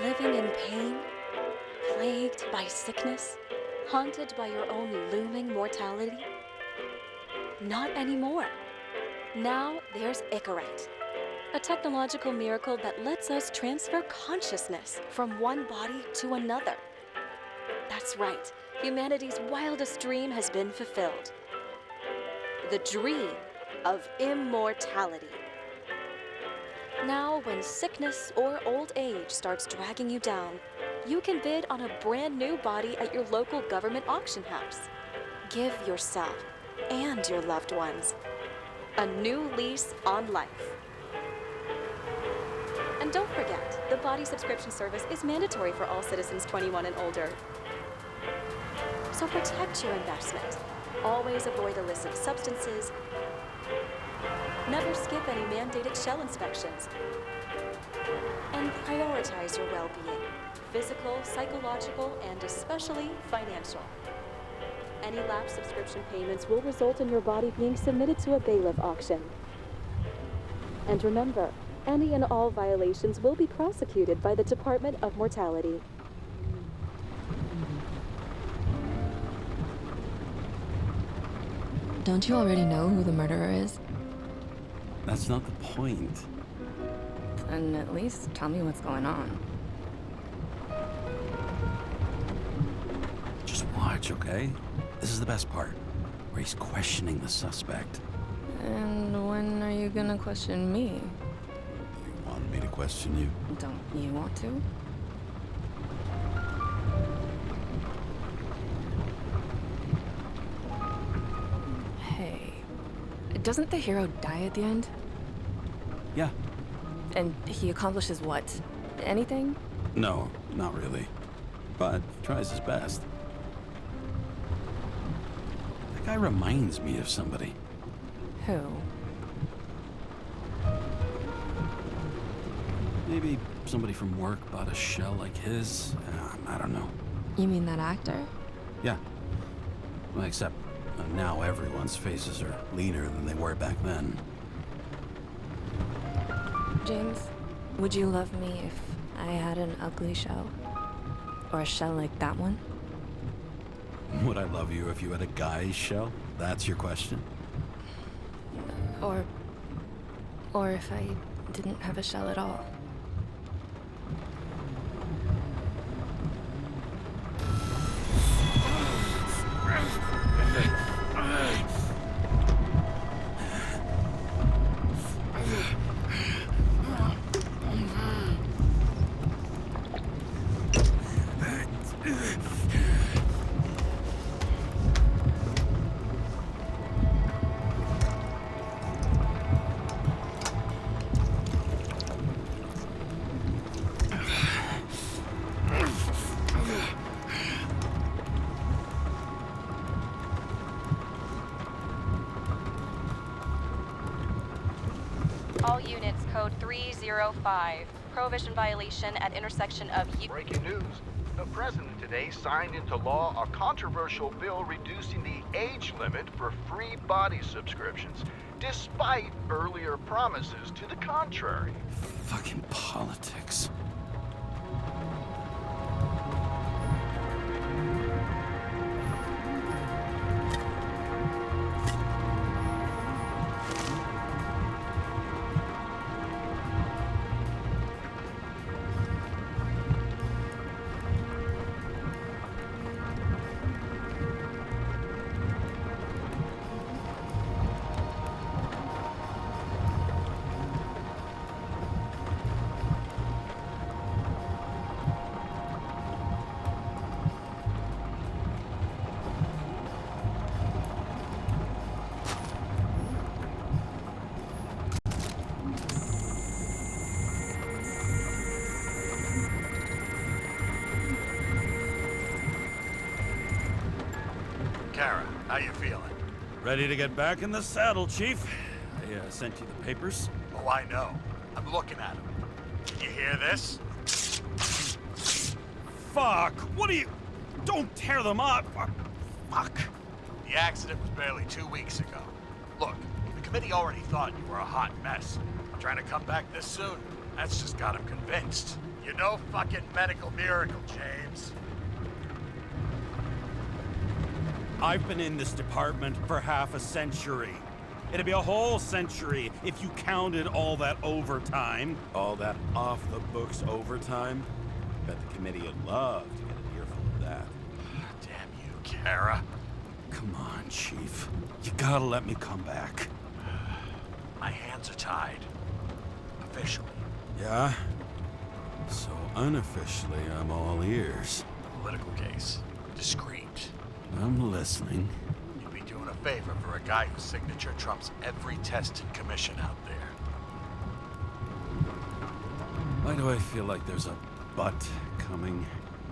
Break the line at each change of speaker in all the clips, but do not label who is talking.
Living in pain, plagued by sickness, haunted by your own looming mortality? Not anymore. Now there's Icarite, a technological miracle that lets us transfer consciousness from one body to another. That's right, humanity's wildest dream has been fulfilled. The dream of immortality. Now, when sickness or old age starts dragging you down, you can bid on a brand new body at your local government auction house. Give yourself and your loved ones a new lease on life. And don't forget, the body subscription service is mandatory for all citizens 21 and older. So protect your investment. Always avoid illicit substances. Never skip any mandated shell inspections. And prioritize your well-being, physical, psychological, and especially financial. Any lapsed subscription payments will result in your body being submitted to a bailiff auction. And remember, any and all violations will be prosecuted by the Department of Mortality.
Don't you already know who the murderer is?
That's not the point.
And at least tell me what's going on.
Just watch, okay? This is the best part, where he's questioning the suspect.
And when are you gonna question me?
You wanted me to question you?
Don't you want to? Hey, doesn't the hero die at the end?
Yeah.
And he accomplishes what? Anything?
No, not really. But he tries his best. That guy reminds me of somebody.
Who?
Maybe somebody from work bought a shell like his. I don't know.
You mean that actor?
Yeah. Well, except now everyone's faces are leaner than they were back then.
James, would you love me if I had an ugly shell? Or a shell like that one?
Would I love you if you had a guy's shell? That's your question?
Or if I didn't have a shell at all?
All units, code 305. Prohibition violation at intersection of...
Breaking news. The president today signed into law a controversial bill reducing the age limit for free body subscriptions, despite earlier promises to the contrary.
Fucking politics.
Kara, how you feeling?
Ready to get back in the saddle, Chief. I sent you the papers.
Oh, I know. I'm looking at them. Can you hear this?
Fuck! What are you... Don't tear them up! Fuck!
The accident was barely 2 weeks ago. Look, the
committee already thought you were a hot mess. Trying to come back this soon, that's just got him convinced. You're no fucking medical miracle, James.
I've been in this department for half a century. It'd be a whole century if you counted all that overtime.
All that off-the-books overtime? Bet the committee would love to get an earful of that.
Damn you, Kara.
Come on, Chief. You gotta let me come back.
My hands are tied. Officially.
Yeah? So unofficially, I'm all ears.
Political case. Discreet.
I'm listening.
You'd be doing a favor for a guy whose signature trumps every test and commission out there.
Why do I feel like there's a but coming?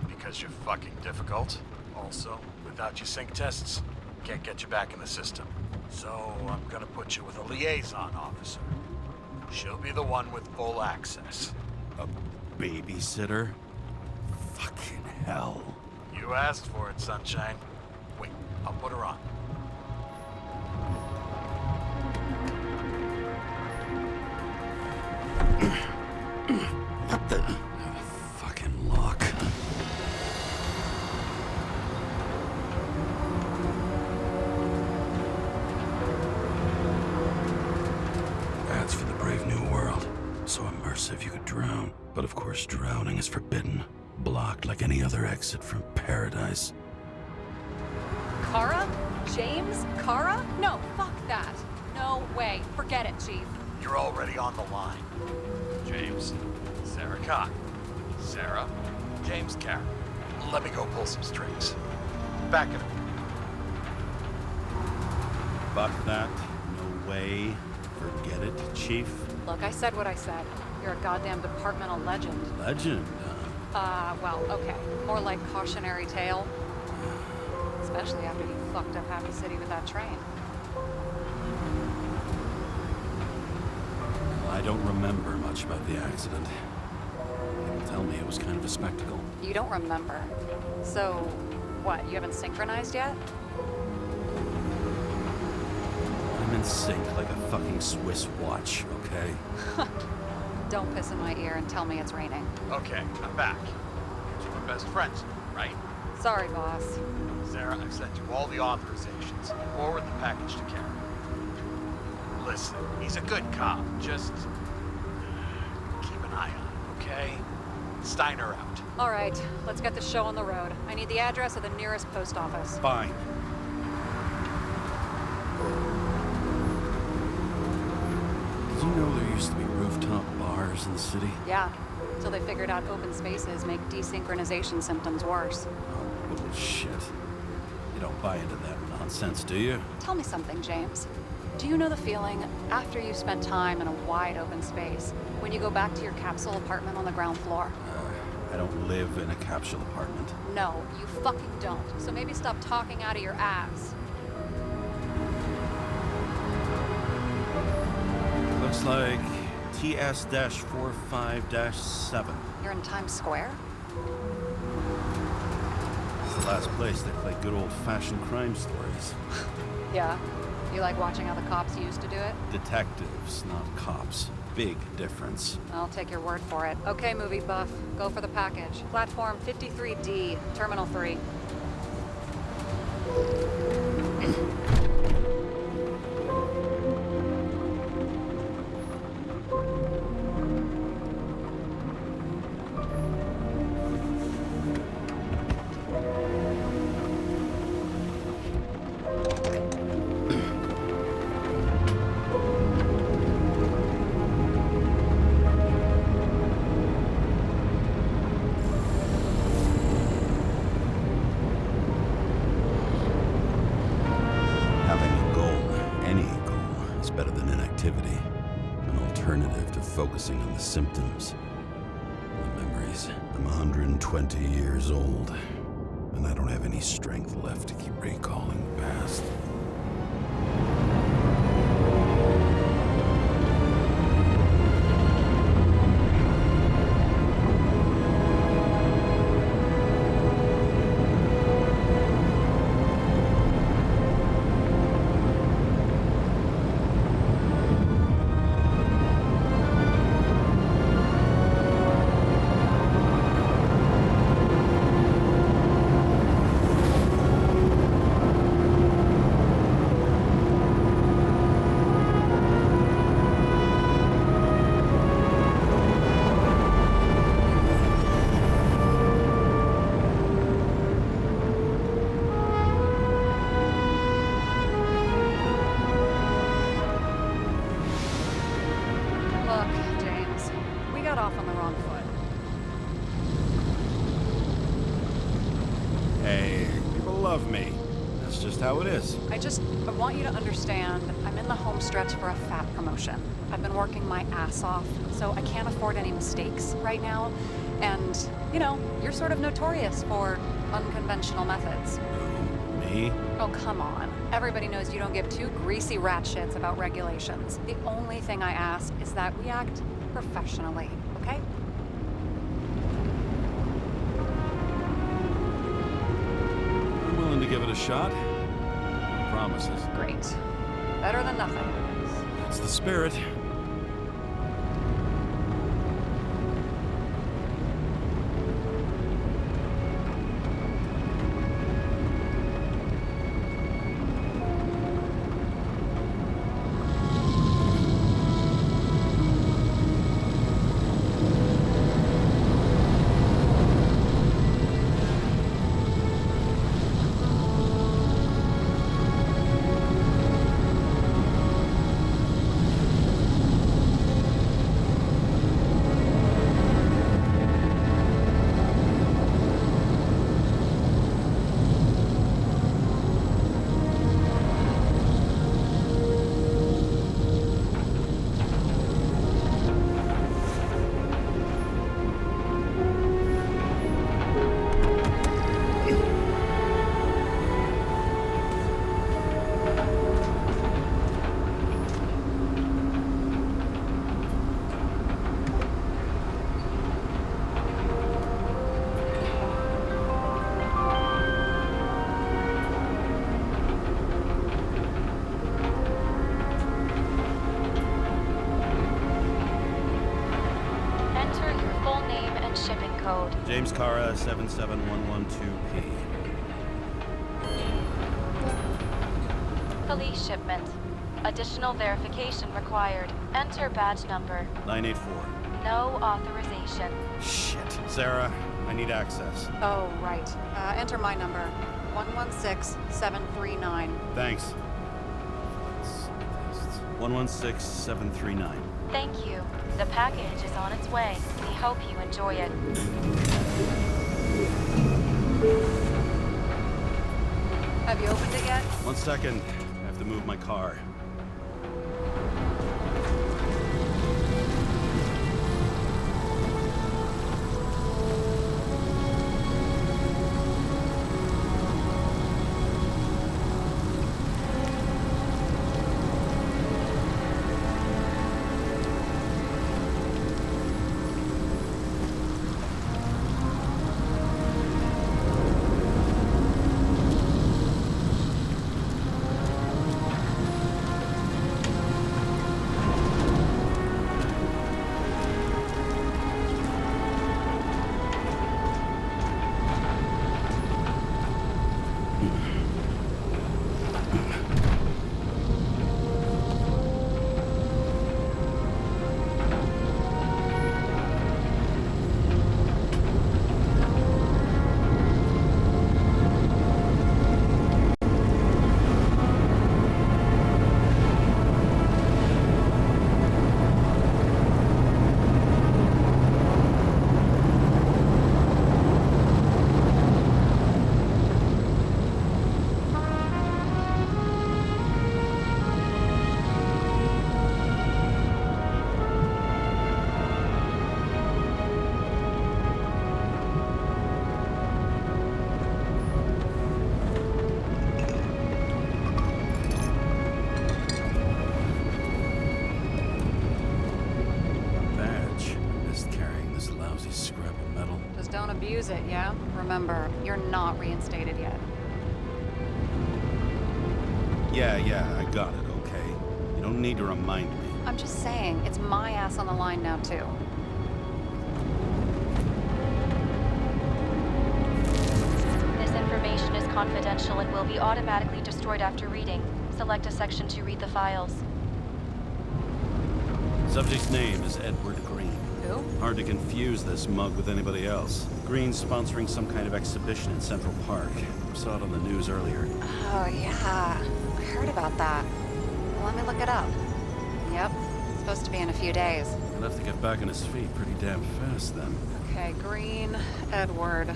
Because you're fucking difficult. Also, without your sync tests, can't get you back in the system. So I'm gonna put you with a liaison officer. She'll be the one with full access.
A babysitter? Fucking hell.
You asked for it, Sunshine. Wait, I'll put her on.
What the? Fucking lock. That's for the brave new world. So immersive you could drown. But of course drowning is forbidden. Blocked like any other exit from paradise.
Kara? James? Kara? No, fuck that. No way. Forget it, Chief.
You're already on the line. James, Sarah Cott. Sarah, James Kara. Let me go pull some strings. Back in a minute.
Fuck that. No way. Forget it, Chief.
Look, I said what I said. You're a goddamn departmental legend.
Legend,
Well, okay. More like cautionary tale. Especially after you fucked up half the city with that train.
I don't remember much about the accident. People tell me it was kind of a spectacle.
You don't remember. So, what, you haven't synchronized yet?
I'm in sync like a fucking Swiss watch, okay?
Don't piss in my ear and tell me it's raining.
Okay, I'm back. You were best friends, right?
Sorry, boss.
Sarah, I've sent you all the authorizations. Forward the package to Karen. Listen, he's a good cop. Just keep an eye on him, okay? Steiner out.
All right, let's get the show on the road. I need the address of the nearest post office.
Fine.
Did you know there used to be rooftop bars in the city?
Yeah, until they figured out open spaces make desynchronization symptoms worse.
Oh, bullshit. You don't buy into that nonsense, do you?
Tell me something, James. Do you know the feeling after you've spent time in a wide open space, when you go back to your capsule apartment on the ground floor?
I don't live in a capsule apartment.
No, you fucking don't. So maybe stop talking out of your ass.
Looks like TS-45-7.
You're in Times Square?
It's the last place they play good old-fashioned crime stories.
Yeah. You like watching how the cops used to do it?
Detectives, not cops. Big difference.
I'll take your word for it. Okay, movie buff. Go for the package. Platform 53D, Terminal 3.
Focusing on the symptoms, the memories. I'm 120 years old, and I don't have any strength left to keep recalling the past.
love me. That's just how it is.
I want you to understand, I'm in the home stretch for a fat promotion. I've been working my ass off, so I can't afford any mistakes right now. And, you know, you're sort of notorious for unconventional methods.
Who? Me?
Oh, come on. Everybody knows you don't give two greasy rat shits about regulations. The only thing I ask is that we act professionally, okay?
I'm willing to give it a shot. No promises.
Great. Better than nothing.
That's the spirit. James Cara, 77112P.
Police shipment. Additional verification required. Enter badge number.
984.
No authorization.
Shit. Sarah, I need access.
Oh, right. Enter my number. 116739.
Thanks. 116739.
Thank you. The package is on its way. We hope you enjoy it.
Have you opened it yet?
1 second. I have to move my car.
Don't abuse it, yeah? Remember, you're not reinstated yet.
Yeah, I got it, okay? You don't need to remind me.
I'm just saying, it's my ass on the line now, too.
This information is confidential and will be automatically destroyed after reading. Select a section to read the files.
Subject's name is Edward Green.
Who?
Hard to confuse this mug with anybody else. Green's sponsoring some kind of exhibition in Central Park. Saw it on the news earlier.
Oh, yeah. I heard about that. Let me look it up. Yep. It's supposed to be in a few days.
He'll have to get back on his feet pretty damn fast then.
Okay, Green, Edward.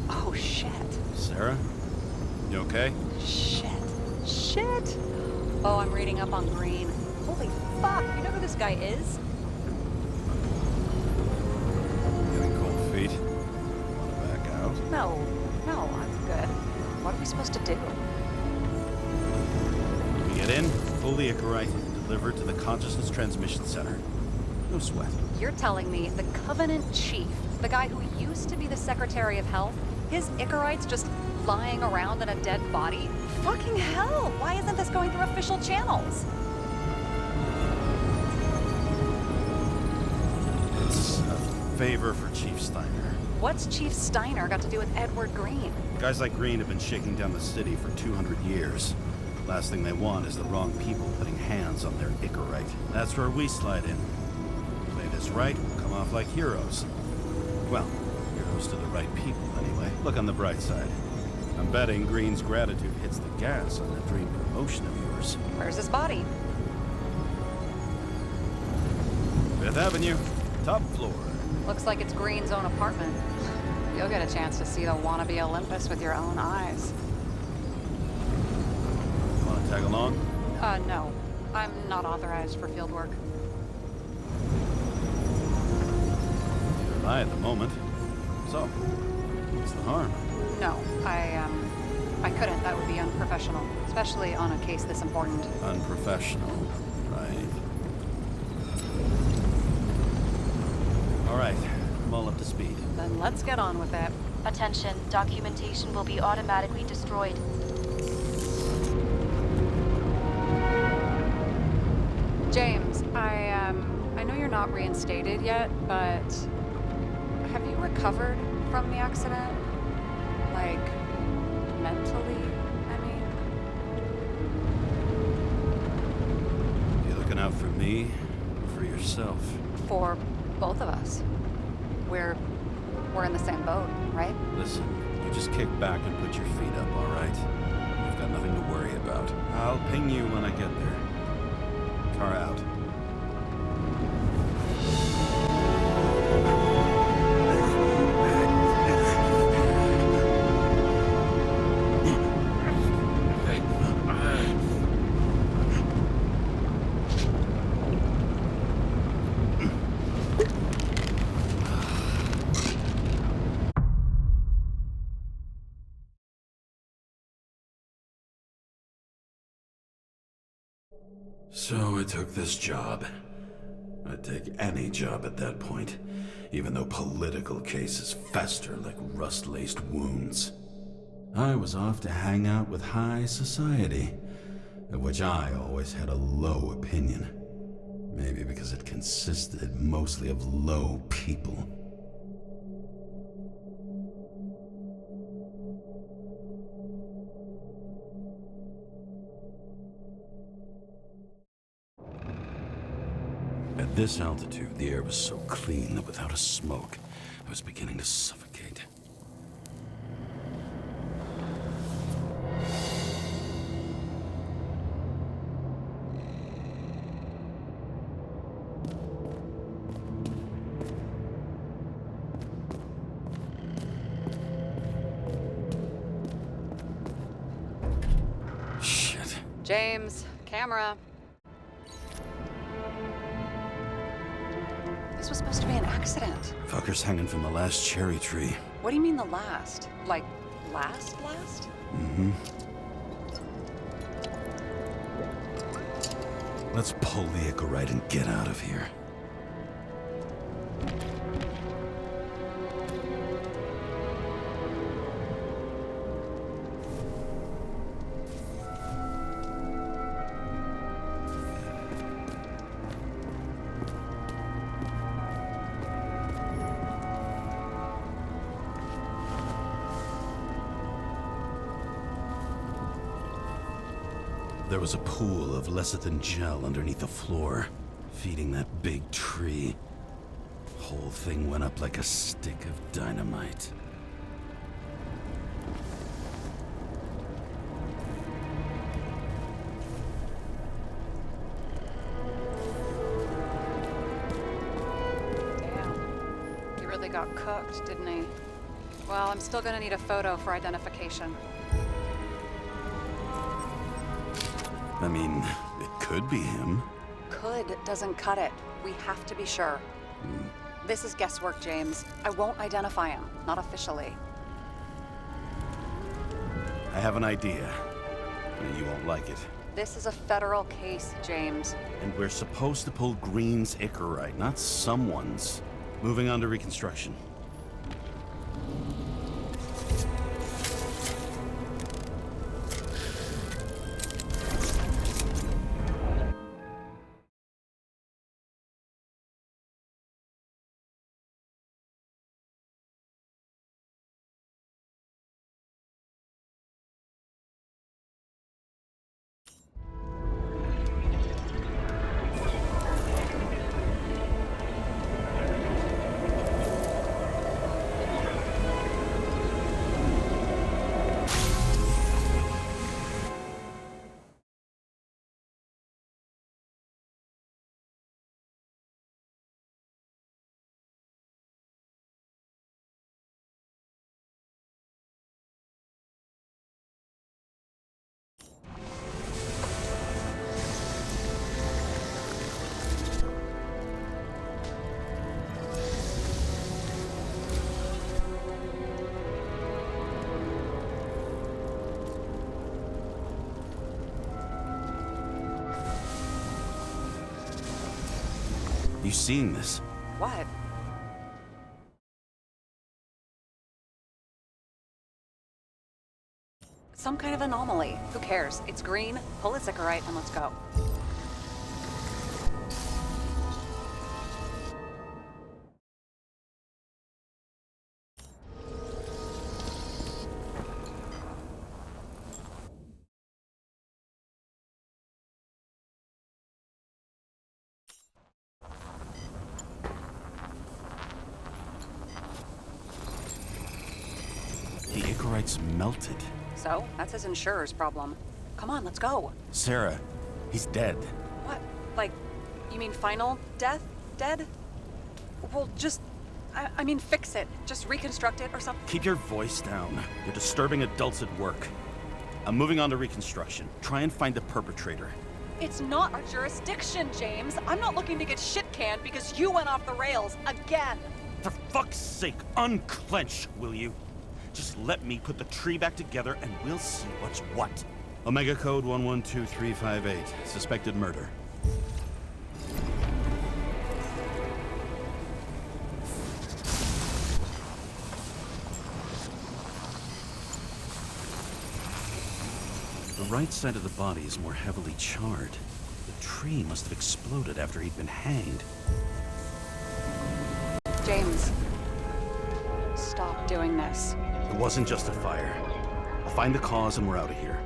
Oh, shit.
Sarah? You okay?
Shit. Shit. Oh, I'm reading up on Green. Holy fuck, you know who this guy is?
Getting cold feet? Wanna back out?
No, I'm good. What are we supposed to do?
We get in, pull the Icarite, and deliver it to the Consciousness Transmission Center. No sweat.
You're telling me the Covenant Chief, the guy who used to be the Secretary of Health, his Icarite's just lying around in a dead body? Fucking hell! Why isn't this going through official channels?
It's a favor for Chief Steiner.
What's Chief Steiner got to do with Edward Green?
Guys like Green have been shaking down the city for 200 years. Last thing they want is the wrong people putting hands on their Icarite. That's where we slide in. Play this right, we'll come off like heroes. Well, heroes to the right people, anyway. Look on the bright side. I'm betting Green's gratitude hits the gas on that dream promotion of yours.
Where's his body?
Fifth Avenue, top floor.
Looks like it's Green's own apartment. You'll get a chance to see the wannabe Olympus with your own eyes.
Want to tag along?
No. I'm not authorized for field work.
Neither am I at the moment. So, what's the harm?
No, I couldn't. That would be unprofessional, especially on a case this important.
Unprofessional, right? All right, I'm all up to speed.
Then let's get on with it.
Attention, documentation will be automatically destroyed.
James, I know you're not reinstated yet, but have you recovered from the accident? Like, mentally, I mean?
You looking out for me or for yourself?
For both of us. We're in the same boat, right?
Listen, you just kick back and put your feet up, all right? You've got nothing to worry about. I'll ping you when I get there. Car out.
So I took this job. I'd take any job at that point, even though political cases fester like rust-laced wounds. I was off to hang out with high society, of which I always had a low opinion. Maybe because it consisted mostly of low people. At this altitude, the air was so clean that without a smoke, I was beginning to suffocate. Shit.
James, camera. This was supposed to be an accident.
Fucker's hanging from the last cherry tree.
What do you mean the last? Like, last?
Mm-hmm. Let's pull the Icarite and get out of here. There was a pool of lecithin gel underneath the floor, feeding that big tree. Whole thing went up like a stick of dynamite.
Damn. He really got cooked, didn't he? Well, I'm still gonna need a photo for identification.
I mean, it could be him.
Could doesn't cut it. We have to be sure. This is guesswork, James. I won't identify him. Not officially.
I have an idea. You won't like it.
This is a federal case, James.
And we're supposed to pull Green's Icarite, not someone's. Moving on to reconstruction. You seeing this?
What? Some kind of anomaly. Who cares? It's green. Pull its Icarite and let's go.
The Icarite's melted.
So, that's his insurer's problem. Come on, let's go.
Sarah, he's dead.
What? Like, you mean final death? Dead? Well, just... I mean, fix it. Just reconstruct it or something.
Keep your voice down. You're disturbing adults at work. I'm moving on to reconstruction. Try and find the perpetrator.
It's not our jurisdiction, James. I'm not looking to get shit canned because you went off the rails again.
For fuck's sake, unclench, will you? Just let me put the tree back together and we'll see what's what. Omega code 112358. Suspected murder. The right side of the body is more heavily charred. The tree must have exploded after he'd been hanged.
James, stop doing this.
It wasn't just a fire. I'll find the cause and we're out of here.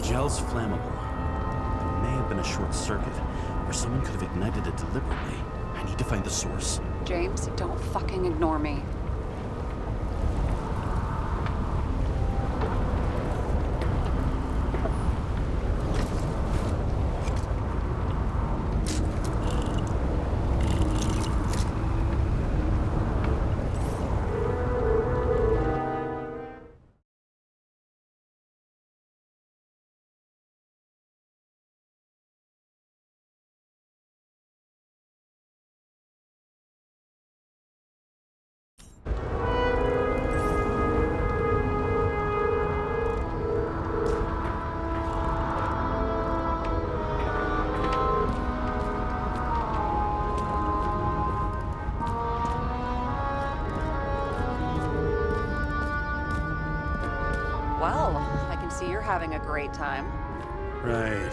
Gel's flammable. It may have been a short circuit, or someone could have ignited it deliberately. I need to find the source.
James, don't fucking ignore me. Well, I can see you're having a great time.
Right.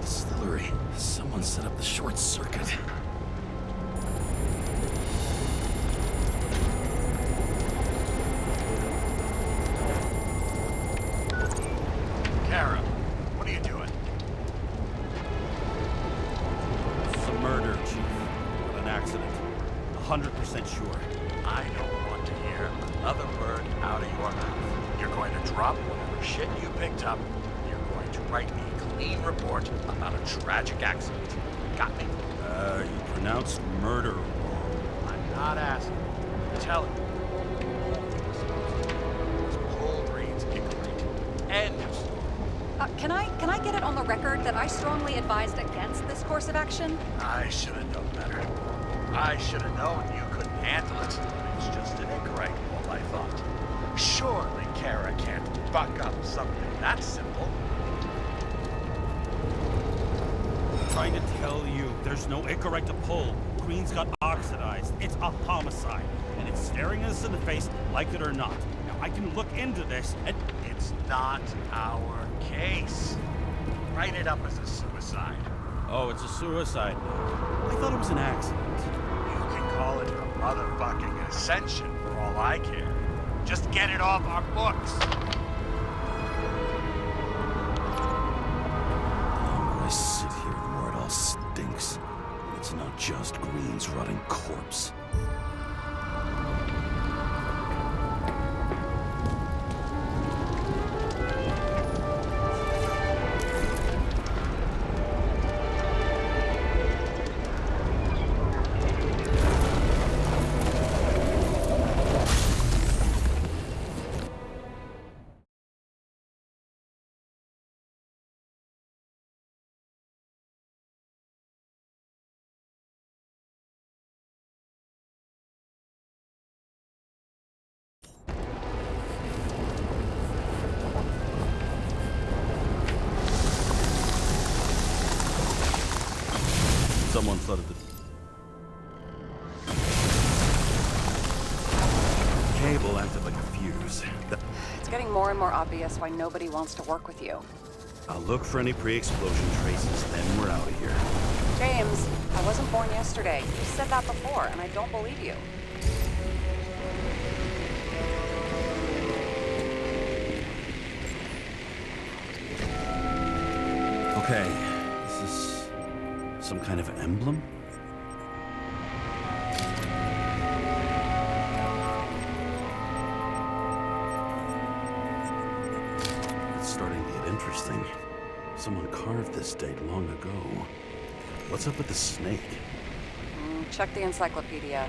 Distillery. Someone set up the short circuit.
Kara, what are you doing?
It's a murder, Chief. An accident. 100% sure.
I don't want to hear another word out of your mouth. You're going to drop whatever shit you picked up. You're going to write me a clean report about a tragic accident. Got me?
You pronounced murder wrong.
I'm not asking. I'm telling you. Whole grains ignorant. End of story.
Can I get it on the record that I strongly advised against this course of action?
I should have known better. I should have known you couldn't handle it. It's just an incorrect all I thought. Surely Kara can't fuck up something that simple.
Trying to tell you, there's no Icarite to pull. Green's got oxidized. It's a homicide. And it's staring us in the face, like it or not. Now, I can look into this, and
It's not our case. Write it up as a suicide.
oh, it's a suicide. I thought it was an accident.
You can call it a motherfucking ascension for all I care. Just get it off our books.
While I sit here where it all stinks, it's not just Green's rotting corpse.
Someone flooded the... cable acted like a fuse.
It's getting more and more obvious why nobody wants to work with you.
I'll look for any pre-explosion traces, then we're out of here.
James, I wasn't born yesterday. You said that before, and I don't believe you.
Okay, is this some kind of emblem? It's starting to get interesting. Someone carved this date long ago. What's up with the snake?
Check the encyclopedia.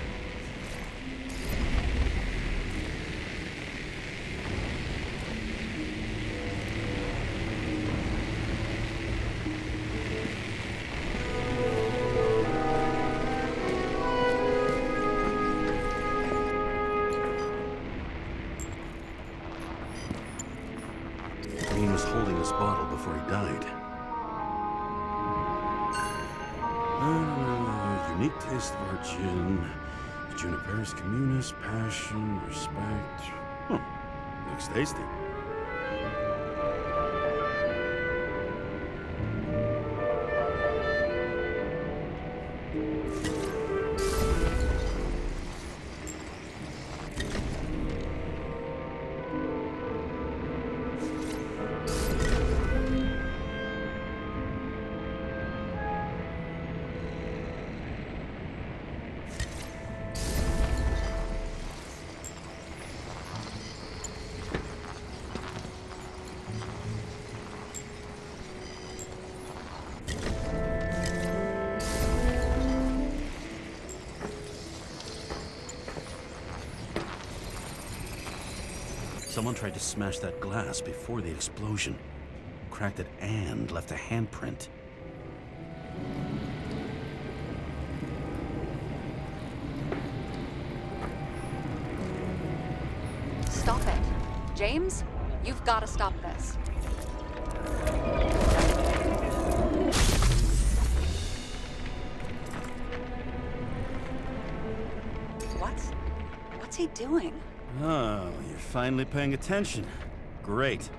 Green was holding this bottle before he died. Unique taste of our gin. Juniperus communis, passion, respect. Looks tasty. Someone tried to smash that glass before the explosion. Cracked it and left a handprint.
Stop it. James, you've got to stop this. What's he doing?
Oh, you're finally paying attention. Great.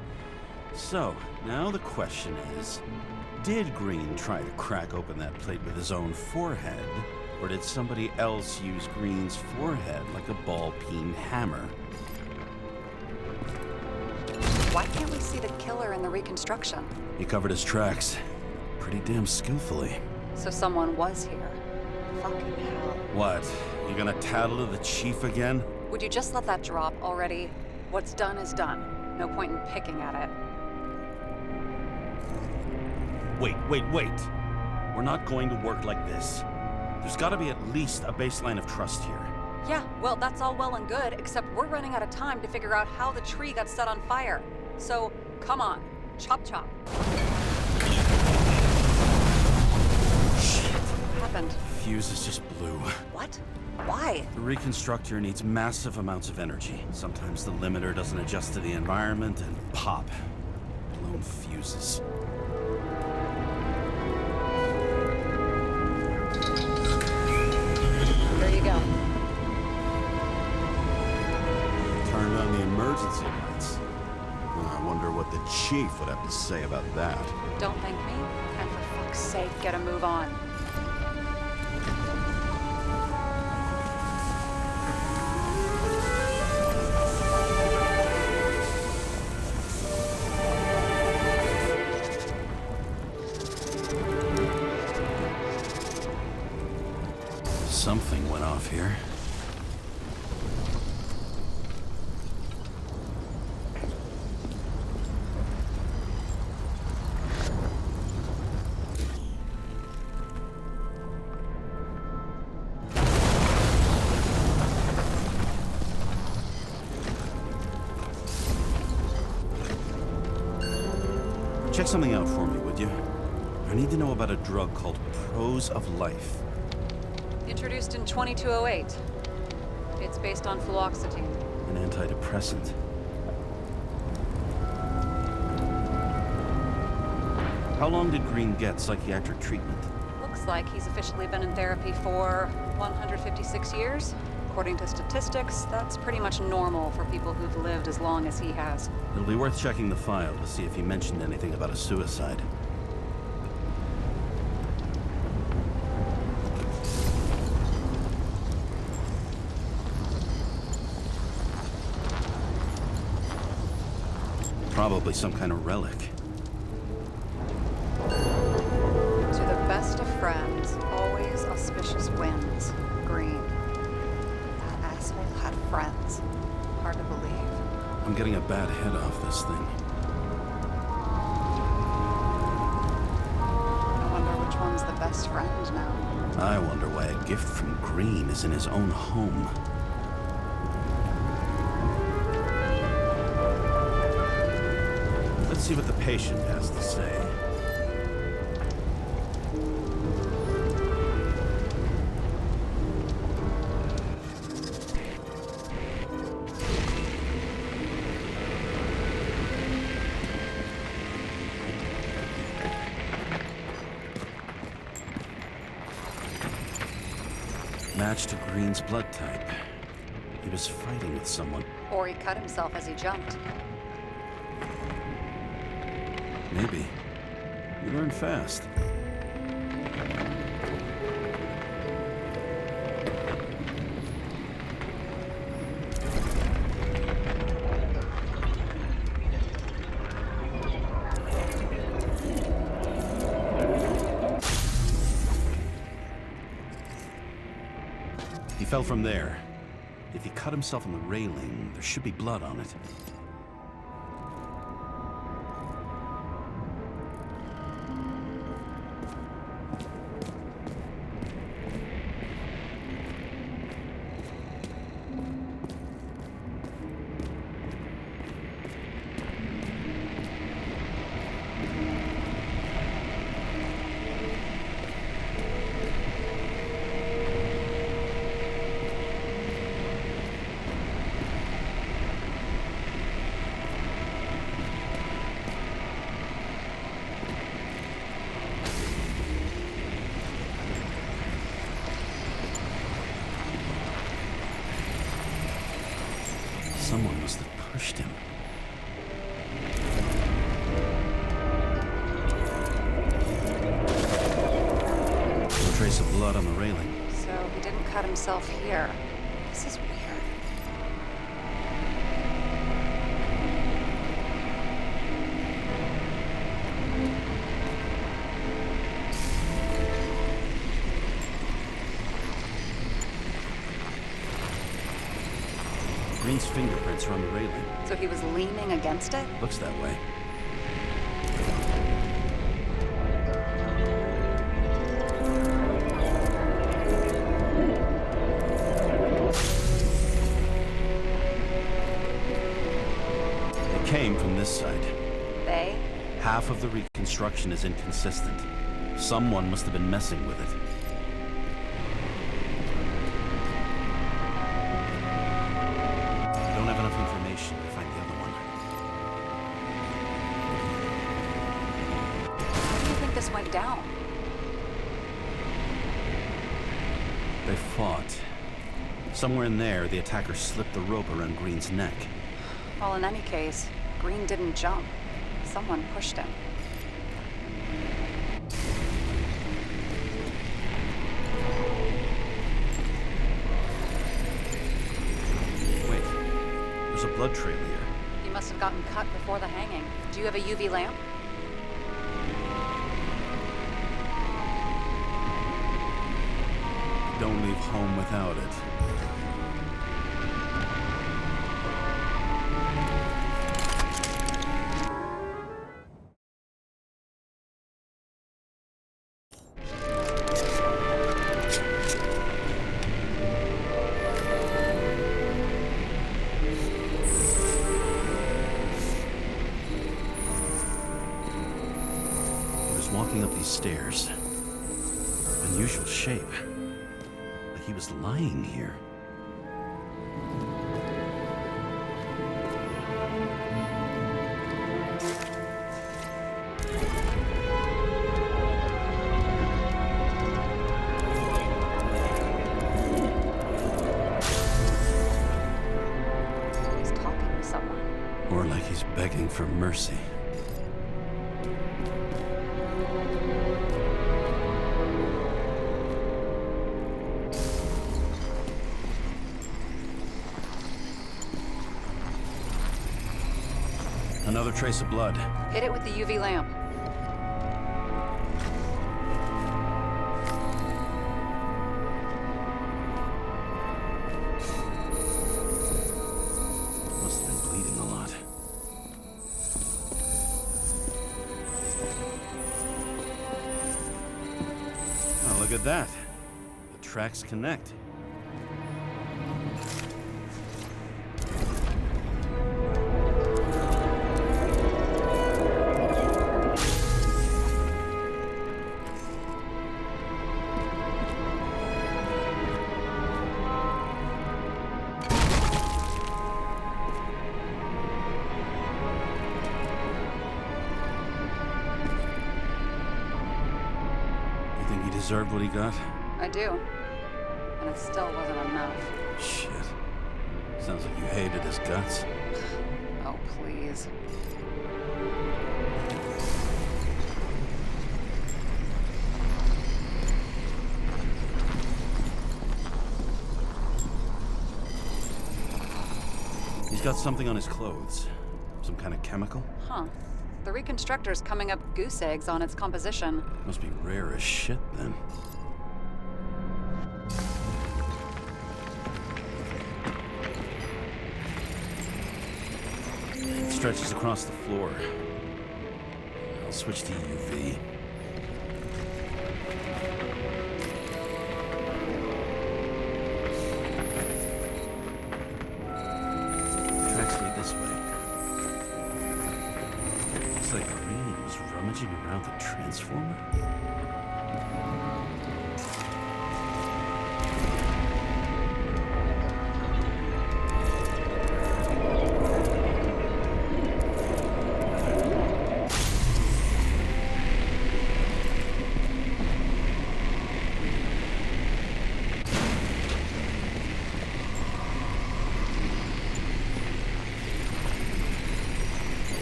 So, now the question is, Did Green try to crack open that plate with his own forehead? Or did somebody else use Green's forehead like a ball-peen hammer?
Why can't we see the killer in the reconstruction?
He covered his tracks pretty damn skillfully.
So someone was here. Fucking hell.
What? You gonna tattle to the chief again?
Would you just let that drop already? What's done is done. No point in picking at it.
Wait. We're not going to work like this. There's gotta be at least a baseline of trust here.
Yeah, well, that's all well and good, except we're running out of time to figure out how the tree got set on fire. So, come on. Chop chop.
Shit.
What happened?
Fuses just blew.
What? Why?
The reconstructor needs massive amounts of energy. Sometimes the limiter doesn't adjust to the environment and pop. Blown fuses.
There you go.
Turned on the emergency lights. I wonder what the chief would have to say about that.
Don't thank me, and for fuck's sake, get a move on.
Something went off here. Check something out for me, would you? I need to know about a drug called Prose of Life.
Introduced in 2208. It's based on fluoxetine.
An antidepressant. How long did Green get psychiatric treatment?
Looks like he's officially been in therapy for 156 years. According to statistics, that's pretty much normal for people who've lived as long as he has.
It'll be worth checking the file to see if he mentioned anything about a suicide. Probably some kind of relic.
To the best of friends, always auspicious winds. Green. That asshole had friends. Hard to believe.
I'm getting a bad head off this thing.
I wonder which one's the best friend now.
I wonder why a gift from Green is in his own home. Let's see what the patient has to say. Match to Green's blood type. He was fighting with someone.
Or he cut himself as he jumped.
Maybe. You learn fast. He fell from there. If he cut himself on the railing, there should be blood on it. Someone must have pushed him. blood on the railing.
So he didn't cut himself here. This is weird.
Green's fingerprints are on the railing.
So he was leaning against it?
Looks that way. It came from this side.
They?
Half of the reconstruction is inconsistent. Someone must have been messing with it. I don't have enough information to find the other one.
How do you think this went down?
They fought. Somewhere in there, the attacker slipped the rope around Green's neck.
Well, in any case, Green didn't jump. Someone pushed him.
Wait, there's a blood trail here.
He must have gotten cut before the hanging. Do you have a UV lamp?
Don't leave home without it. He was walking up these stairs. Unusual shape. Like he was lying here.
He's talking to someone.
Or like he's begging for mercy. Another trace of blood.
Hit it with the UV lamp.
Must have been bleeding a lot. Oh, look at that. The tracks connect. Deserved what he got?
I do. And it still wasn't enough.
Shit. Sounds like you hated his guts.
Oh, please.
He's got something on his clothes. Some kind of chemical?
Huh. The reconstructor's coming up goose eggs on its composition.
Must be rare as shit, then. It stretches across the floor. I'll switch to UV. Tracks lead this way. Looks like Green was rummaging around the transformer.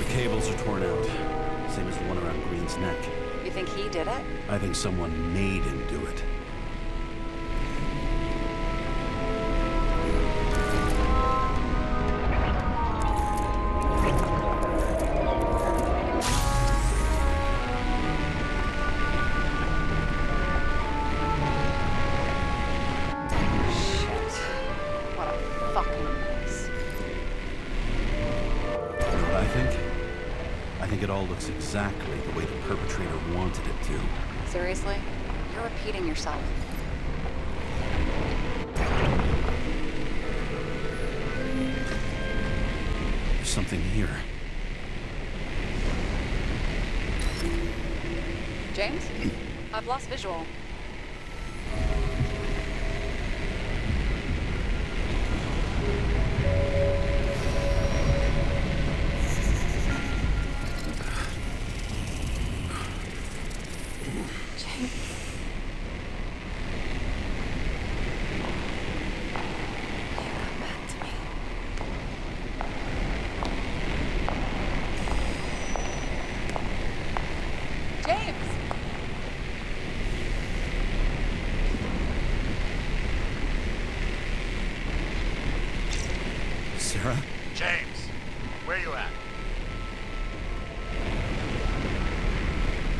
Cables are torn out, same as the one around Green's neck.
You think he did it?
I think someone made him do it.
fucking place.
You know what I think? I think it all looks exactly the way the perpetrator wanted it to.
Seriously? You're repeating yourself.
There's something here.
James? I've lost visual.
Sarah?
James, where you at?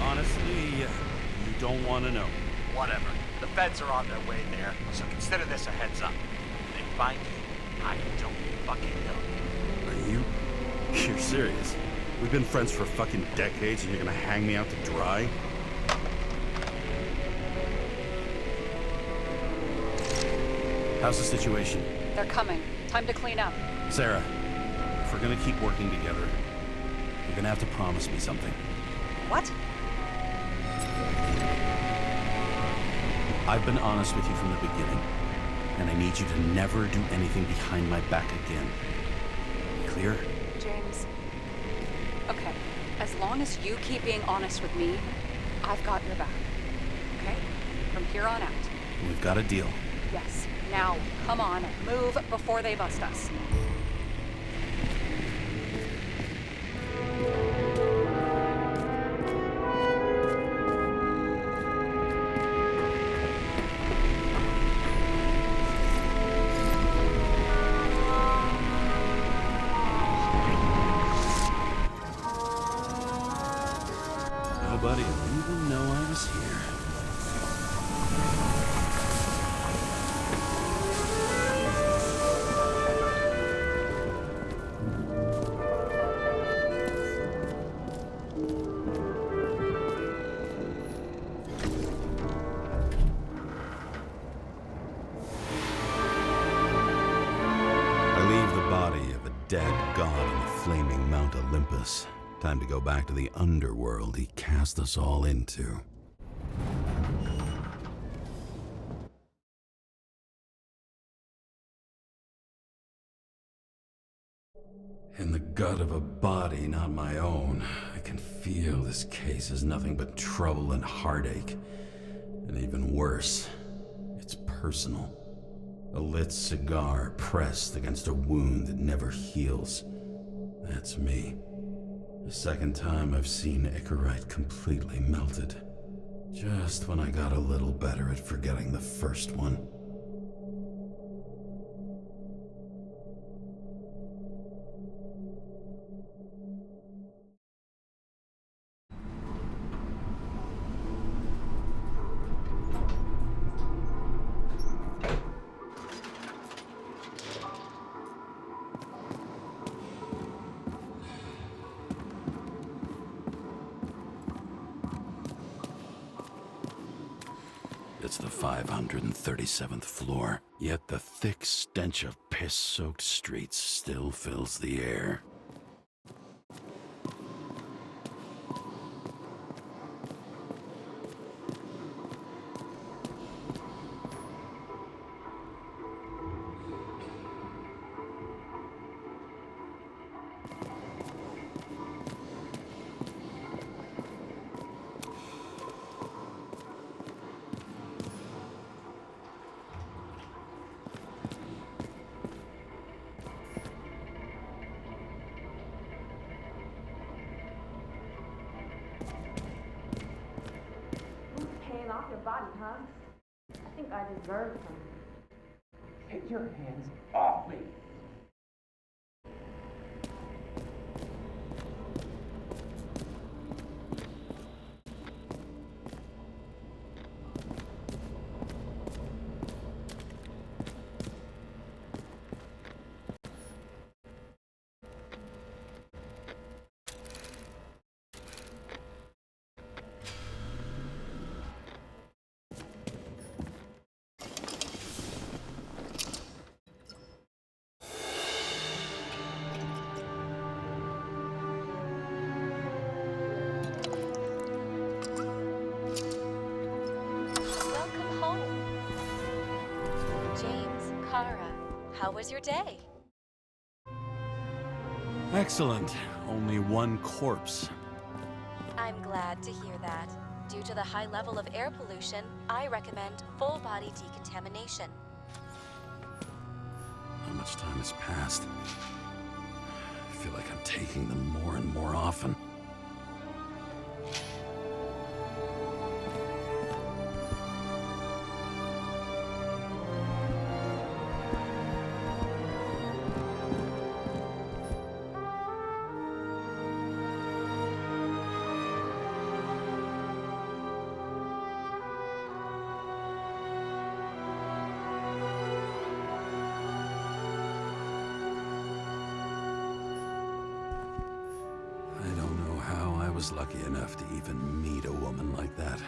Honestly, you don't want to know.
Whatever. The feds are on their way there, so consider this a heads up. If they find you, I don't fucking know.
Are you? You're serious? We've been friends for fucking decades and you're gonna hang me out to dry? How's the situation?
They're coming. Time to clean up.
Sarah, if we're gonna keep working together, you're gonna have to promise me something.
What?
I've been honest with you from the beginning, and I need you to never do anything behind my back again. Clear?
James. Okay. As long as you keep being honest with me, I've got your back. Okay? From here on out.
We've got a deal.
Yes. Now, come on. Move before they bust us.
Nobody will even know I was here. I leave the body of a dead god on the flaming Mount Olympus. Time to go back to the underworld he cast us all into. In the gut of a body not my own, I can feel this case is nothing but trouble and heartache. And even worse, it's personal. A lit cigar pressed against a wound that never heals. That's me. The second time I've seen Icarite completely melted. Just when I got a little better at forgetting the first one. It's the 537th floor, yet the thick stench of piss-soaked streets still fills the air.
Paying off your body, huh? I think I deserve some.
Get your hands off me.
was your day?
Excellent. Only one corpse.
I'm glad to hear that. Due to the high level of air pollution, I recommend full body decontamination.
How much time has passed? I feel like I'm taking them more and more often. I was lucky enough to even meet a woman like that.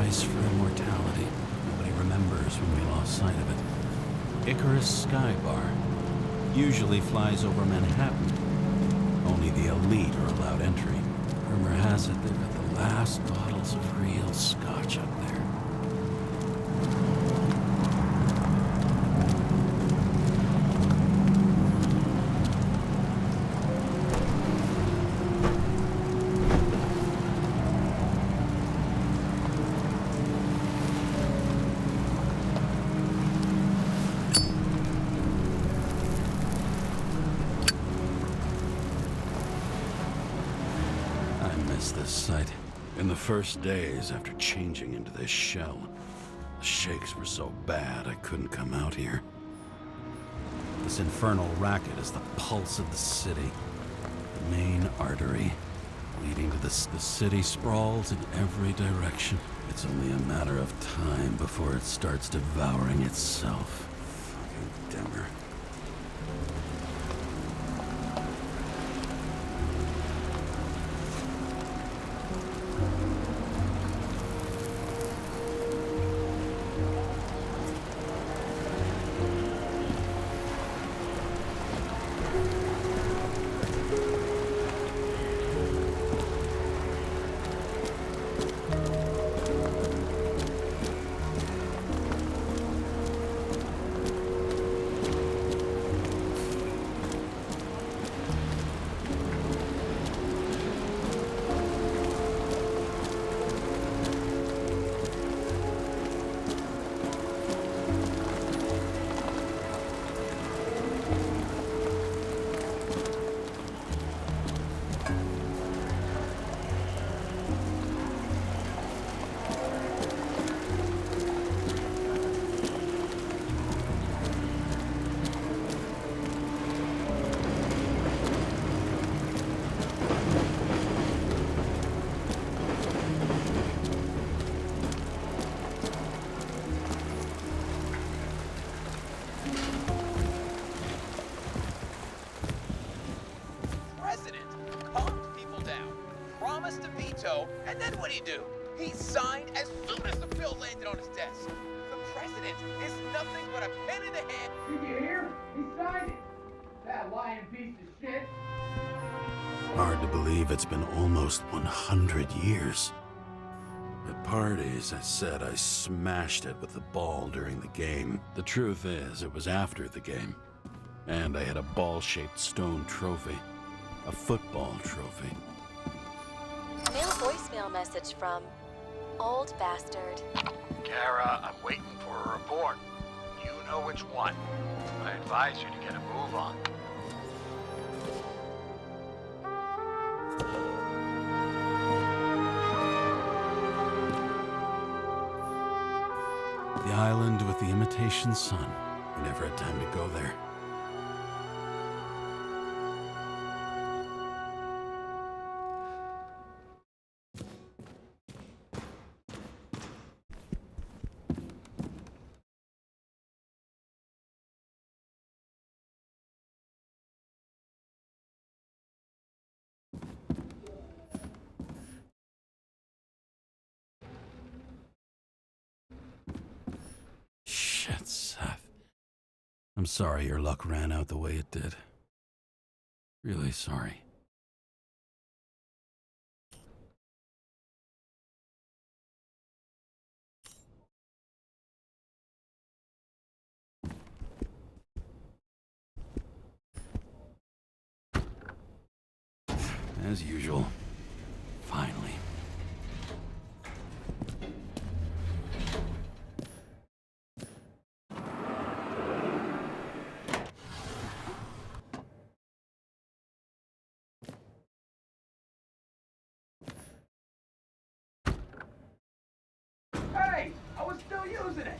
For immortality. Nobody remembers when we lost sight of it. Icarus Sky Bar usually flies over Manhattan. Only the elite are allowed entry. Rumor has it they've got the last bottles of real scotch up there. This site. In the first days after changing into this shell, the shakes were so bad I couldn't come out here. This infernal racket is the pulse of the city, the main artery leading to the city sprawls in every direction. It's only a matter of time before it starts devouring itself. Fucking dimmer.
And then what'd he do? He signed as soon as the bill landed on his desk. The president is nothing but a pen in the hand. Did you hear? He signed it. That lying piece of shit.
Hard to believe it's been almost 100 years. At parties, I said I smashed it with the ball during the game. The truth is, it was after the game. And I had a ball-shaped stone trophy. A football trophy.
New voicemail message from Old Bastard.
Kara, I'm waiting for a report. You know which one. I advise you to get a move on.
The island with the imitation sun. We never had time to go there. Shit, Seth. I'm sorry your luck ran out the way it did. Really sorry. As usual. Finally.
Hey! I was still using it!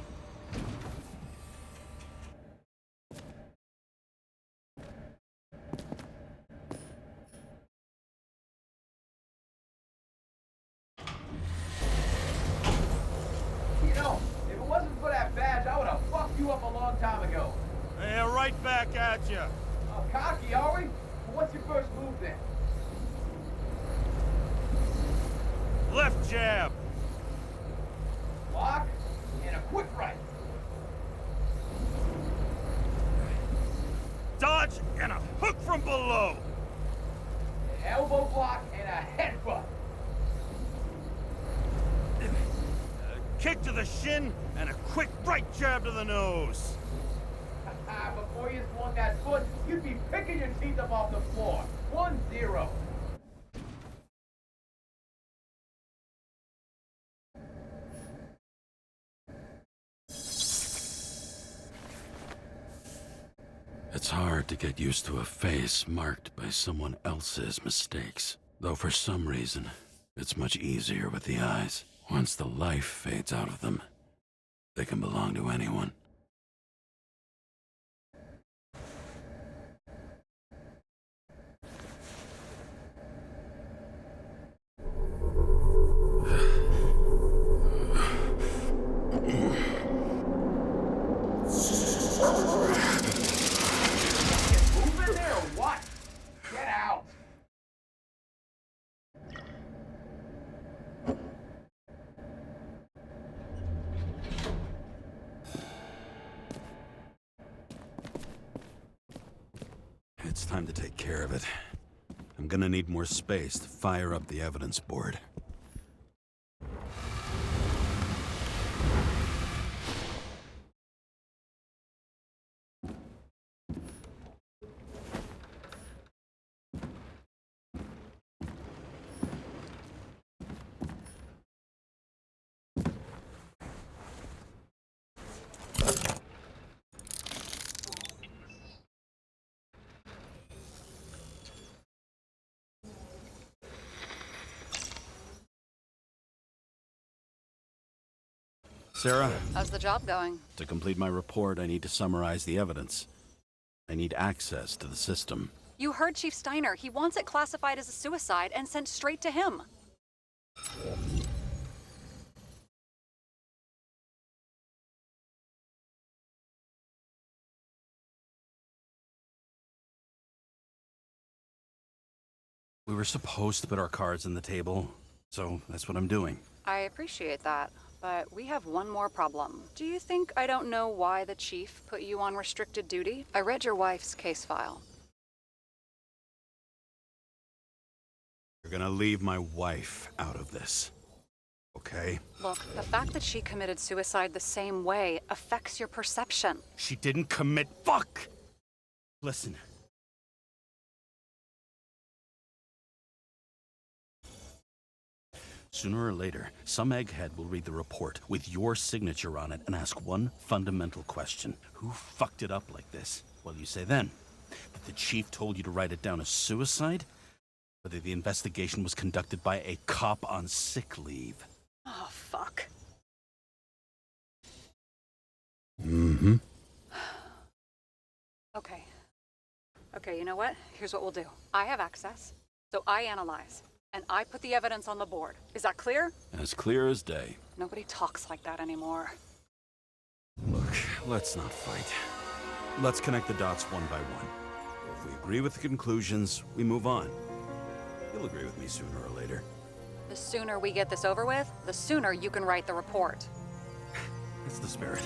You know, if it wasn't for that badge, I would have fucked you up a long time ago.
Yeah, right back at you.
Oh, cocky, are we? Well, what's your first move then?
Left jab.
Block and a quick right.
Dodge and a hook from below.
An elbow block and a headbutt.
Kick to the shin and a quick right jab to the nose.
Before you swung that foot, you'd be picking your teeth up off the floor. 1-0.
It's hard to get used to a face marked by someone else's mistakes. Though for some reason, it's much easier with the eyes. Once the life fades out of them, they can belong to anyone.
Moving there or what? Get out.
It's time to take care of it. I'm gonna need more space to fire up the evidence board. Sarah,
How's the job going?
to complete my report, I need to summarize the evidence. I need access to the system.
You heard Chief Steiner. He wants it classified as a suicide and sent straight to him.
We were supposed to put our cards on the table, so that's what I'm doing.
I appreciate that, but we have one more problem. Do you think I don't know why the chief put you on restricted duty? I read your wife's case file.
You're gonna leave my wife out of this, okay?
Look, the fact that she committed suicide the same way affects your perception.
She didn't commit. Fuck! Listen.
Sooner or later, some egghead will read the report with your signature on it and ask one fundamental question. Who fucked it up like this? What do you say then? That the chief told you to write it down as suicide? Whether the investigation was conducted by a cop on sick leave?
Oh, fuck. Okay, you know what? Here's what we'll do. I have access, so I analyze, and I put the evidence on the board. Is that clear?
As clear as day.
Nobody talks like that anymore.
Look, let's not fight. Let's connect the dots one by one. If we agree with the conclusions, we move on. You'll agree with me sooner or later.
The sooner we get this over with, the sooner you can write the report.
That's the spirit.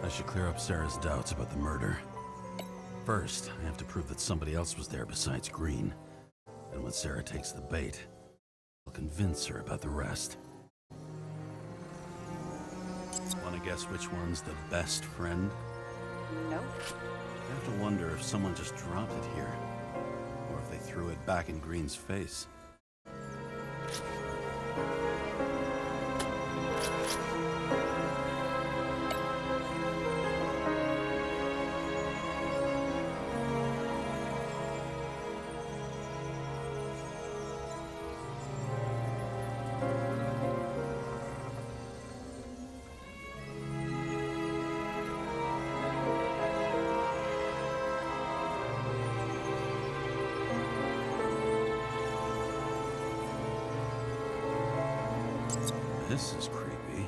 I should clear up Sarah's doubts about the murder. First, I have to prove that somebody else was there besides Green. And when Sarah takes the bait, I'll convince her about the rest. Want to guess which one's the best friend?
Nope.
I have to wonder if someone just dropped it here, or if they threw it back in Green's face. This is creepy.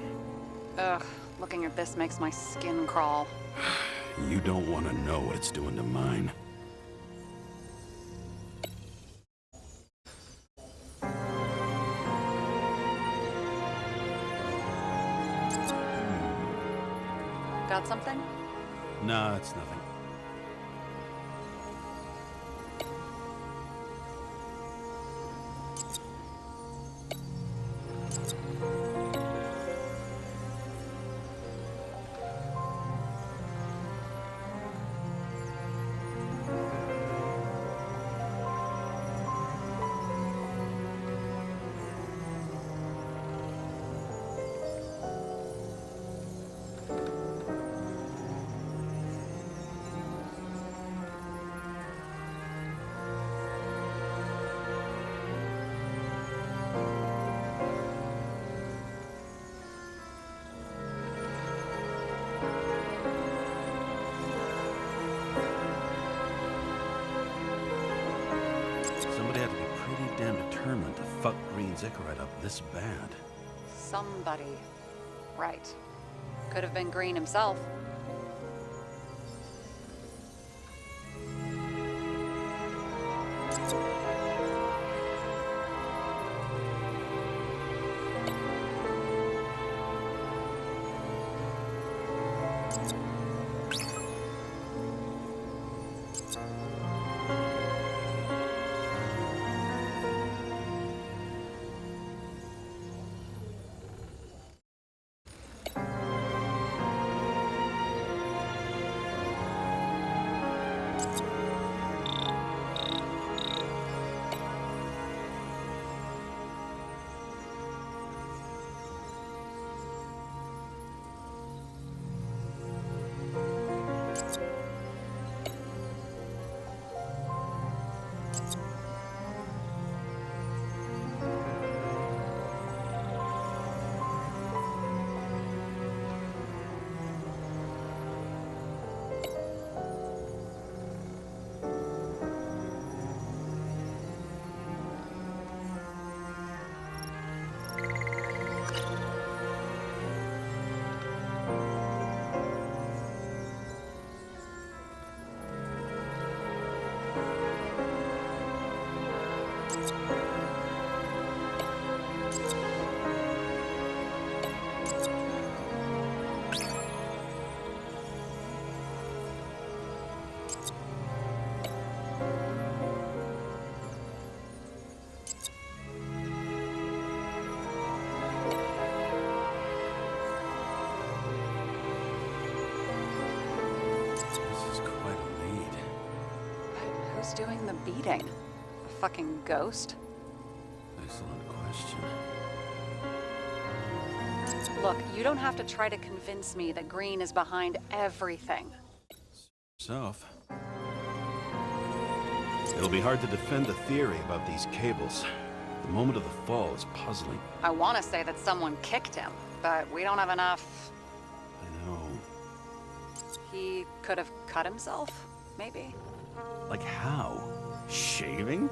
Ugh, looking at this makes my skin crawl.
You don't want to know what it's doing to mine.
Got something?
Nah, it's nothing. Somebody had to be pretty damn determined to fuck Green's Icarite up this bad.
Somebody. Right. Could have been Green himself. Who's doing the beating? A fucking ghost?
Excellent question.
Look, you don't have to try to convince me that Green is behind everything.
Self. It'll be hard to defend the theory about these cables. The moment of the fall is puzzling.
I want to say that someone kicked him, but we don't have enough.
I know.
He could have cut himself, maybe?
Like how? Shaving?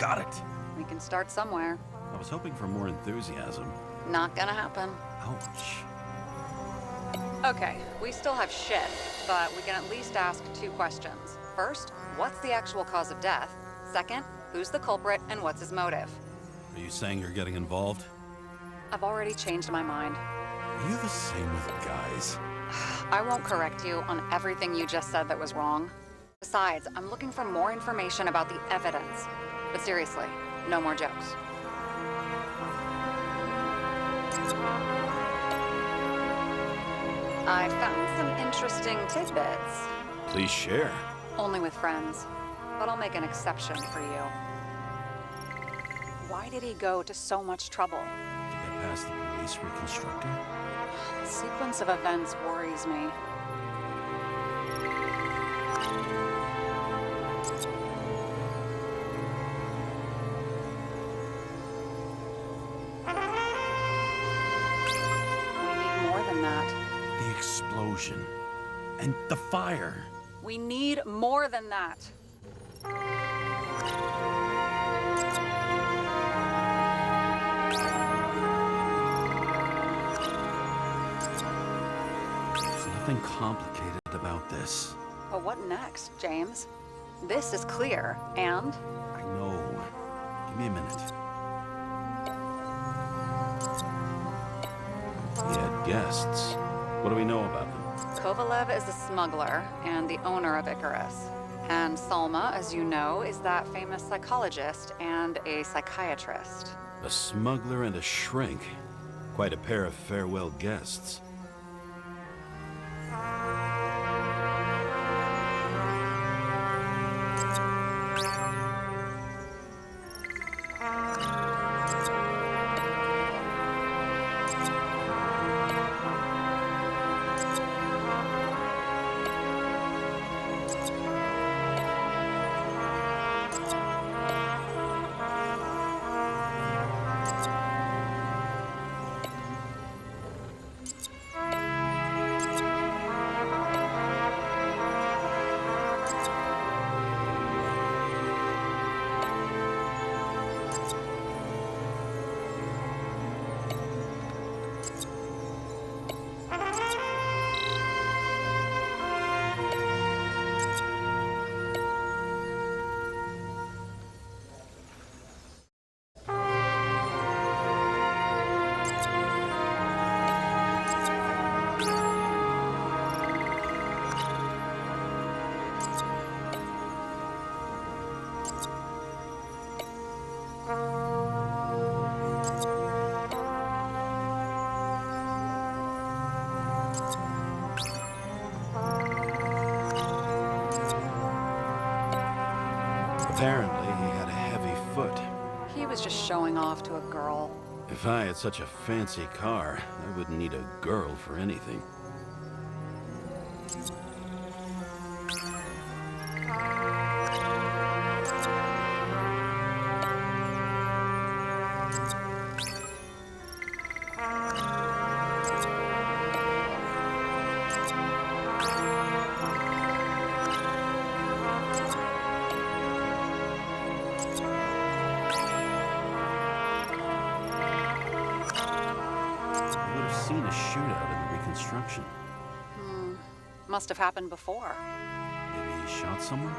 got it.
We can start somewhere.
I was hoping for more enthusiasm.
Not gonna happen.
Ouch.
Okay, we still have shit, but we can at least ask 2 questions. First, what's the actual cause of death? Second, who's the culprit and what's his motive?
Are you saying you're getting involved?
I've already changed my mind.
Are you the same with guys?
I won't correct you on everything you just said that was wrong. Besides, I'm looking for more information about the evidence. But seriously, no more jokes. I found some interesting tidbits.
Please share.
Only with friends. But I'll make an exception for you. Why did he go to so much trouble?
To get past the police reconstructor?
The sequence of events worries me. We need more than that.
The explosion. And the fire.
We need more than that.
There's nothing complicated about this.
But what next, James? This is clear, and
I know. Give me a minute. He had guests. What do we know about them?
Kovalev is a smuggler and the owner of Icarus. And Salma, as you know, is that famous psychologist and a psychiatrist.
A smuggler and a shrink. Quite a pair of farewell guests. Apparently, he had a heavy foot.
He was just showing off to a girl.
If I had such a fancy car, I wouldn't need a girl for anything. I would have seen a shootout in the reconstruction.
Must have happened before.
Maybe he shot someone?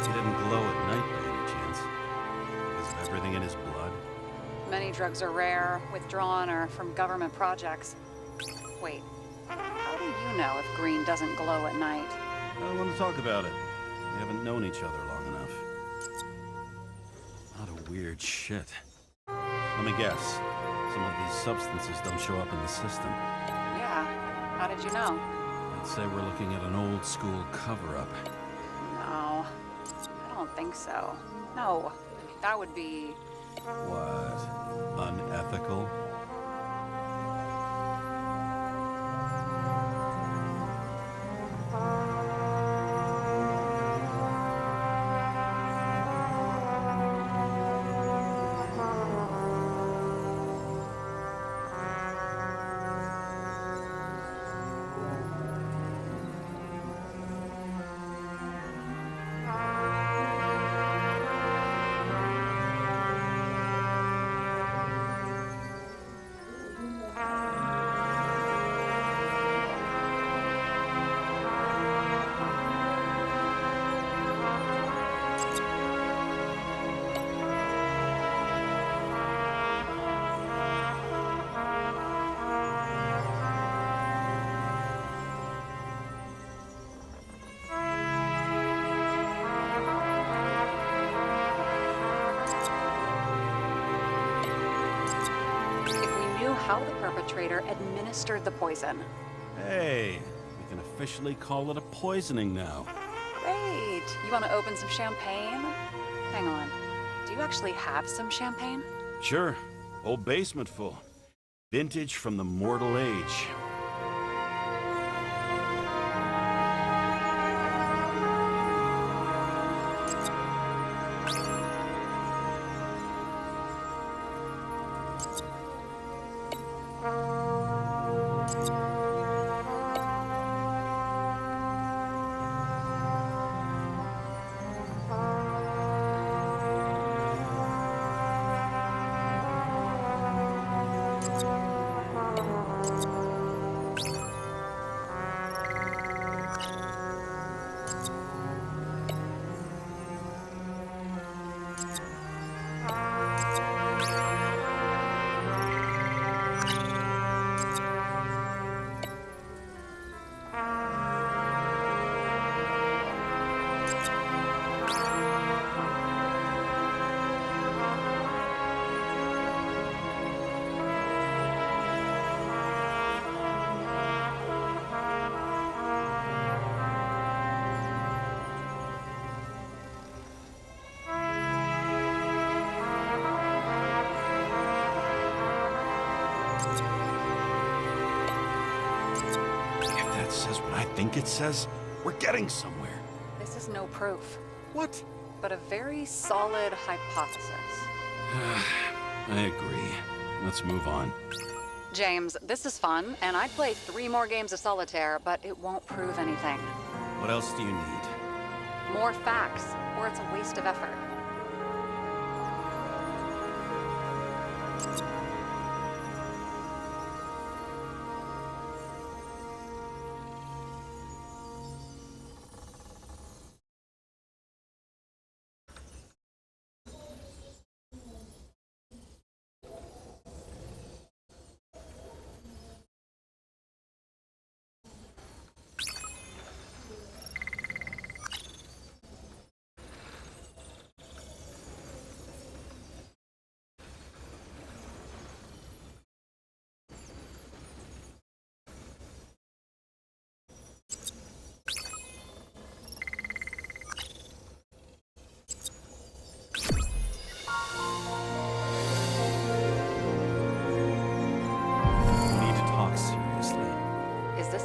He didn't glow at night by any chance. Because of everything in his blood.
Many drugs are rare, withdrawn, or from government projects. Wait, how do you know if green doesn't glow at night?
I don't want to talk about it. We haven't known each other long enough. A lot of weird shit. Let me guess. Some of these substances don't show up in the system.
Yeah, how did you know?
I'd say we're looking at an old school cover-up.
No, I don't think so. No, that would be...
What? Unethical?
how the perpetrator administered the poison.
Hey, we can officially call it a poisoning now.
Great. You want to open some champagne? Hang on. Do you actually have some champagne?
Sure, whole basement full. Vintage from the mortal age. Says what I think it says, we're getting somewhere.
This is no proof,
What?
but a very solid hypothesis.
I agree. Let's move on.
James, this is fun, and I'd play 3 more games of solitaire, but it won't prove anything.
What else do you need?
More facts, or it's a waste of effort.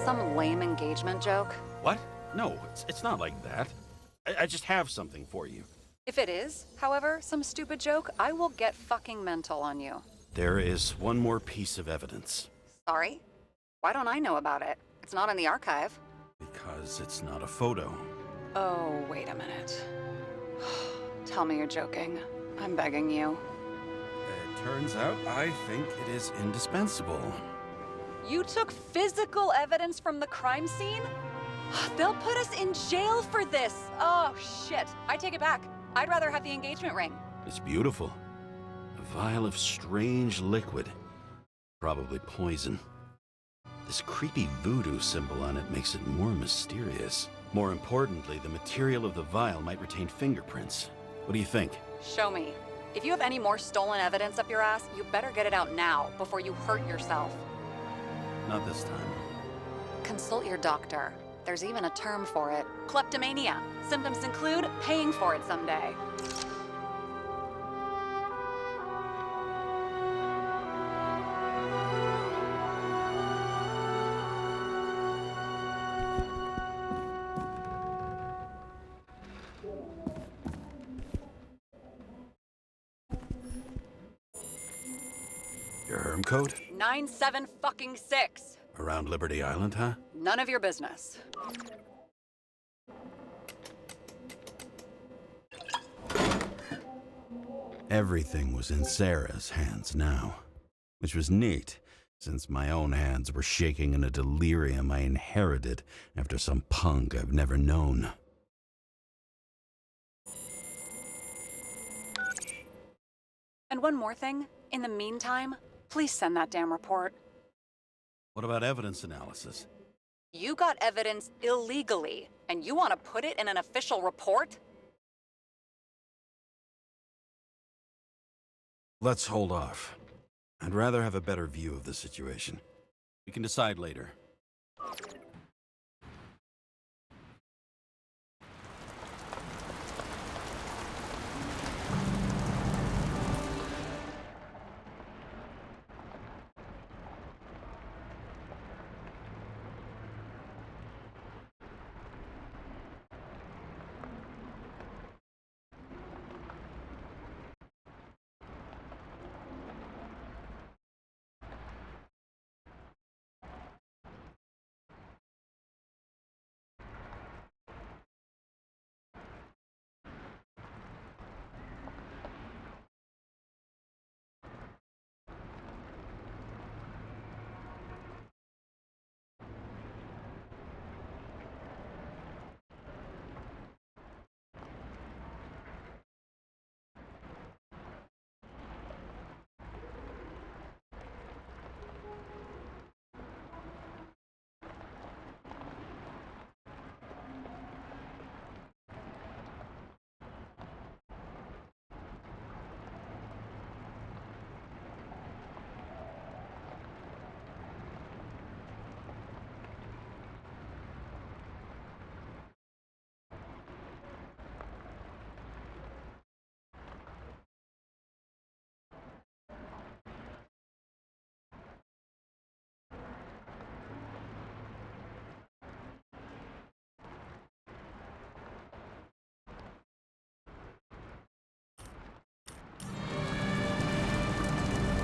Some lame engagement joke?
What? No, it's not like that. I just have something for you.
If it is, however, some stupid joke, I will get fucking mental on you.
There is one more piece of evidence.
Sorry? Why don't I know about it? It's not in the archive.
Because it's not a photo.
Oh, wait a minute. Tell me you're joking. I'm begging you.
It turns out I think it is indispensable.
You took physical evidence from the crime scene? They'll put us in jail for this. Oh, shit. I take it back. I'd rather have the engagement ring.
It's beautiful. A vial of strange liquid. Probably poison. This creepy voodoo symbol on it makes it more mysterious. More importantly, the material of the vial might retain fingerprints. What do you think?
Show me. If you have any more stolen evidence up your ass, you better get it out now before you hurt yourself.
Not this time.
Consult your doctor. There's even a term for it. Kleptomania. Symptoms include paying for it someday.
Your Herm code?
97-fucking-6.
Around Liberty Island, huh?
None of your business.
Everything was in Sarah's hands now, which was neat, since my own hands were shaking in a delirium I inherited after some punk I've never known.
And one more thing. In the meantime, please send that damn report.
What about evidence analysis?
You got evidence illegally, and you want to put it in an official report?
Let's hold off. I'd rather have a better view of the situation. We can decide later.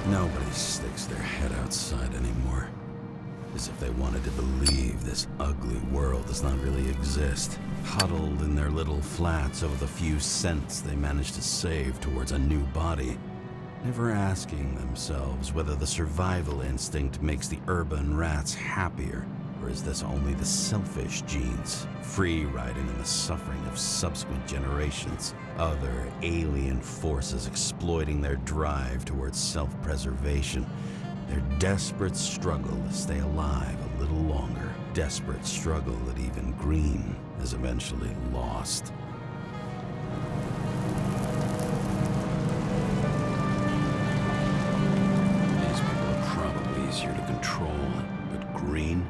Nobody sticks their head outside anymore. As if they wanted to believe this ugly world does not really exist. Huddled in their little flats over the few cents they managed to save towards a new body. Never asking themselves whether the survival instinct makes the urban rats happier, or is this only the selfish genes, free-riding in the suffering of subsequent generations, other alien forces exploiting their drive towards self-preservation, their desperate struggle to stay alive a little longer, desperate struggle that even Green has eventually lost. These people are probably easier to control, but Green?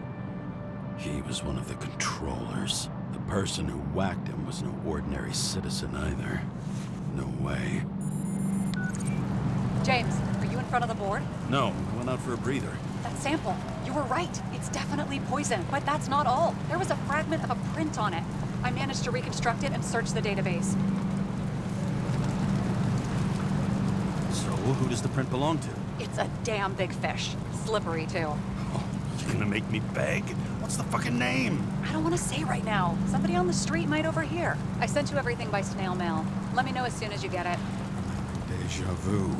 He was one of the controllers. The person who whacked him was no ordinary citizen either. No way.
James, are you in front of the board?
No, I went out for a breather.
That sample. You were right. It's definitely poison, but that's not all. There was a fragment of a print on it. I managed to reconstruct it and search the database.
So, who does the print belong to?
It's a damn big fish. Slippery, too.
Oh, you're gonna make me beg? What's the fucking name?
I don't want to say right now. Somebody on the street might overhear. I sent you everything by snail mail. Let me know as soon as you get it.
Deja vu.